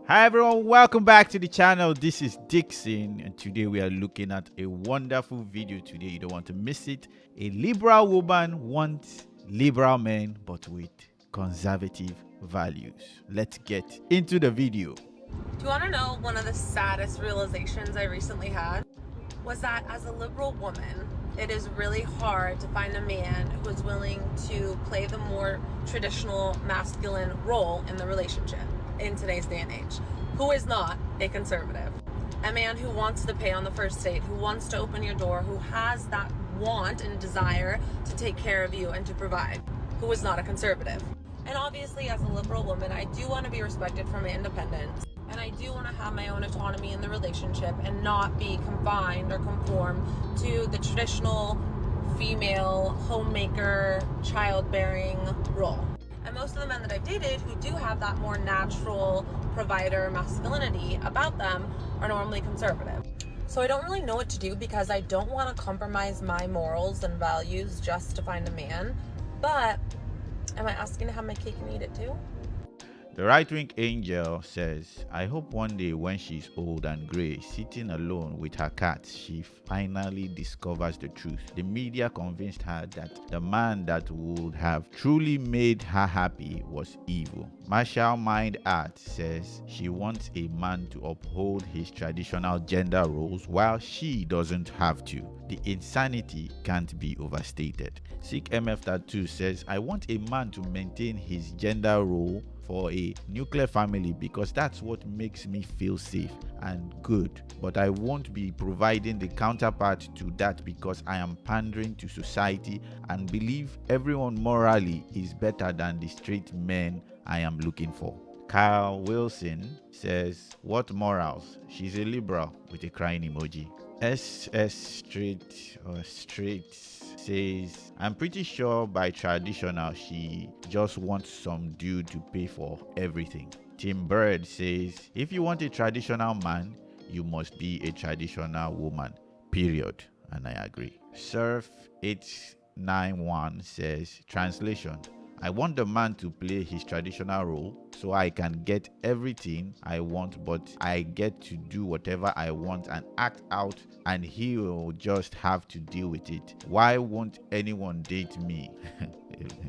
Hi everyone, welcome back to the channel. This is Dixon, and today we are looking at a wonderful video. Today you don't want to miss it. A liberal woman wants liberal men but with conservative values. Let's get into the video. Do you want to know one of the saddest realizations I recently had? Was that as a liberal woman, it is really hard to find a man who is willing to play the more traditional masculine role in the relationship in today's day and age, who is not a conservative. A man who wants to pay on the first date, who wants to open your door, who has that want and desire to take care of you and to provide, who is not a conservative. And obviously, as a liberal woman, I do want to be respected for my independence. And I do want to have my own autonomy in the relationship and not be confined or conform to the traditional female homemaker, childbearing role. And most of the men that I've dated who do have that more natural provider masculinity about them are normally conservative. So I don't really know what to do because I don't want to compromise my morals and values just to find a man. But am I asking to have my cake and eat it too? The right-wing angel says, I hope one day when she's old and grey, sitting alone with her cat, she finally discovers the truth. The media convinced her that the man that would have truly made her happy was evil. Marshall Mind Art says she wants a man to uphold his traditional gender roles while she doesn't have to. The insanity can't be overstated. Sikh MF Tattoo says, I want a man to maintain his gender role for a nuclear family because that's what makes me feel safe and good, but I won't be providing the counterpart to that because I am pandering to society and believe everyone morally is better than the straight men I am looking for. Kyle Wilson says, what morals? She's a liberal with a crying emoji. SS Straight says, I'm pretty sure by traditional she just wants some dude to pay for everything. Tim Bird says, if you want a traditional man, you must be a traditional woman, period. And I agree. Surf 891 says, translation, I want the man to play his traditional role so I can get everything I want, but I get to do whatever I want and act out, and he will just have to deal with it. Why won't anyone date me?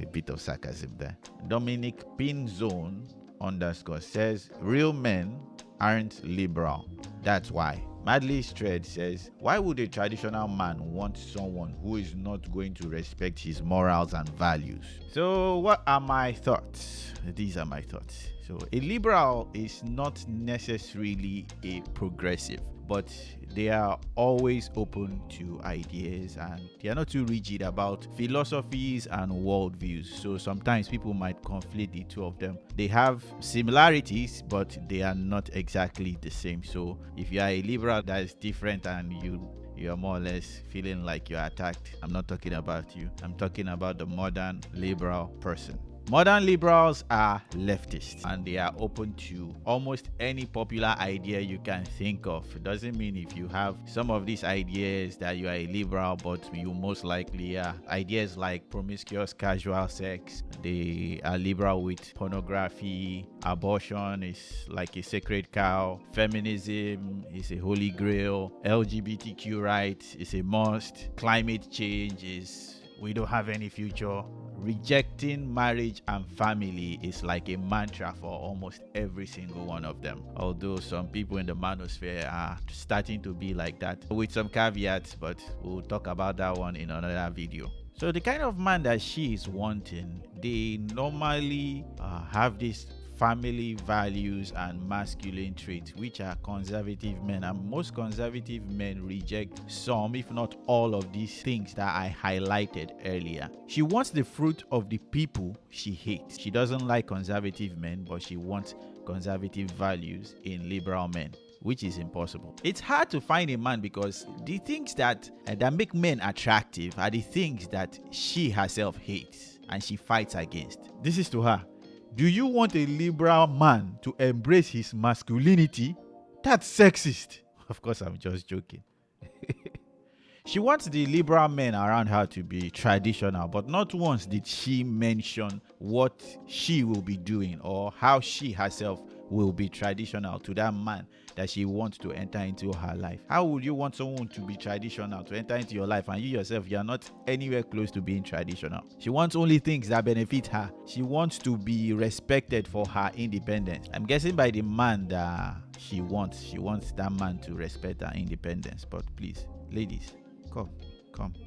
A bit of sarcasm there. Dominic Pinzone _ says, real men aren't liberal. That's why. Madly Stred says, why would a traditional man want someone who is not going to respect his morals and values? So what are my thoughts? These are my thoughts. So a liberal is not necessarily a progressive, but they are always open to ideas and they are not too rigid about philosophies and worldviews. So sometimes people might conflate the two of them. They have similarities, but they are not exactly the same. So if you are a liberal that is different and you're more or less feeling like you're attacked, I'm not talking about you. I'm talking about the modern liberal person. Modern liberals are leftists and they are open to almost any popular idea you can think of. It doesn't mean if you have some of these ideas that you are a liberal, but you most likely are. Ideas like promiscuous casual sex, they are liberal with pornography, abortion is like a sacred cow, feminism is a holy grail, LGBTQ rights is a must, climate change is we don't have any future. Rejecting marriage and family is like a mantra for almost every single one of them. Although some people in the manosphere are starting to be like that with some caveats, but we'll talk about that one in another video. So the kind of man that she is wanting, they normally have this family values and masculine traits, which are conservative men, and most conservative men reject some, if not all, of these things that I highlighted earlier. She wants the fruit of the people she hates. She doesn't like conservative men, but she wants conservative values in liberal men, which is impossible. It's hard to find a man because the things that make men attractive are the things that she herself hates and she fights against. This is to her. Do you want a liberal man to embrace his masculinity? That's sexist. Of course, I'm just joking. She wants the liberal men around her to be traditional, but not once did she mention what she will be doing or how she herself will be traditional to that man that she wants to enter into her life. How would you want someone to be traditional, to enter into your life, and you yourself, you are not anywhere close to being traditional? She wants only things that benefit her. She wants to be respected for her independence. I'm guessing by the man that she wants that man to respect her independence. But please, ladies, come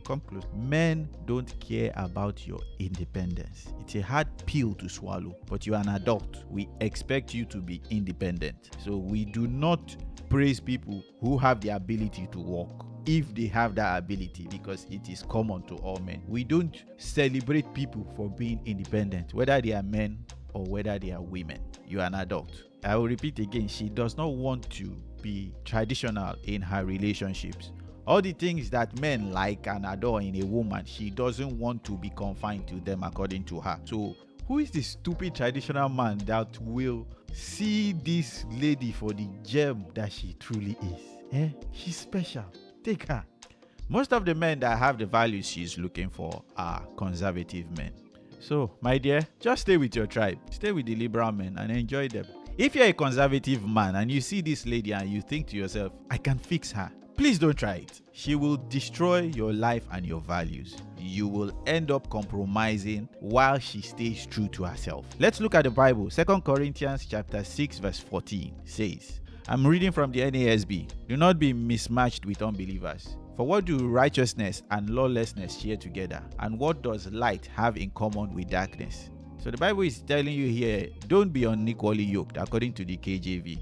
close. Men don't care about your independence. It's a hard pill to swallow, but you're an adult. We expect you to be independent. So we do not praise people who have the ability to walk if they have that ability, because it is common to all men. We don't celebrate people for being independent, whether they are men or whether they are women. You are an adult. I will repeat again, she does not want to be traditional in her relationships. All the things that men like and adore in a woman, she doesn't want to be confined to them according to her. So who is the stupid traditional man that will see this lady for the gem that she truly is? She's special. Take her. Most of the men that have the values she's looking for are conservative men. So, my dear, just stay with your tribe. Stay with the liberal men and enjoy them. If you're a conservative man and you see this lady and you think to yourself, I can fix her, please don't try it. She will destroy your life and your values. You will end up compromising while she stays true to herself. Let's look at the Bible. 2 Corinthians chapter 6 verse 14 says, I'm reading from the NASB. Do not be mismatched with unbelievers. For what do righteousness and lawlessness share together? And what does light have in common with darkness? So the Bible is telling you here, don't be unequally yoked, according to the KJV.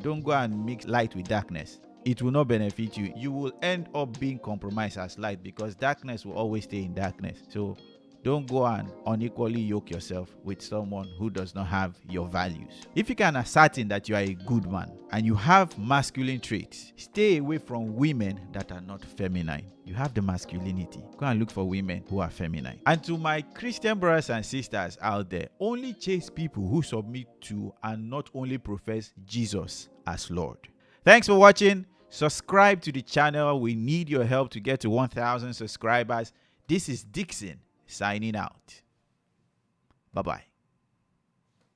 Don't go and mix light with darkness. It will not benefit you. You will end up being compromised as light, because darkness will always stay in darkness. So don't go and unequally yoke yourself with someone who does not have your values. If you can ascertain that you are a good man and you have masculine traits, stay away from women that are not feminine. You have the masculinity. Go and look for women who are feminine. And to my Christian brothers and sisters out there, only chase people who submit to and not only profess Jesus as Lord. Thanks for watching. Subscribe to the channel. We need your help to get to 1,000 subscribers. This is Dixon signing out. Bye-bye.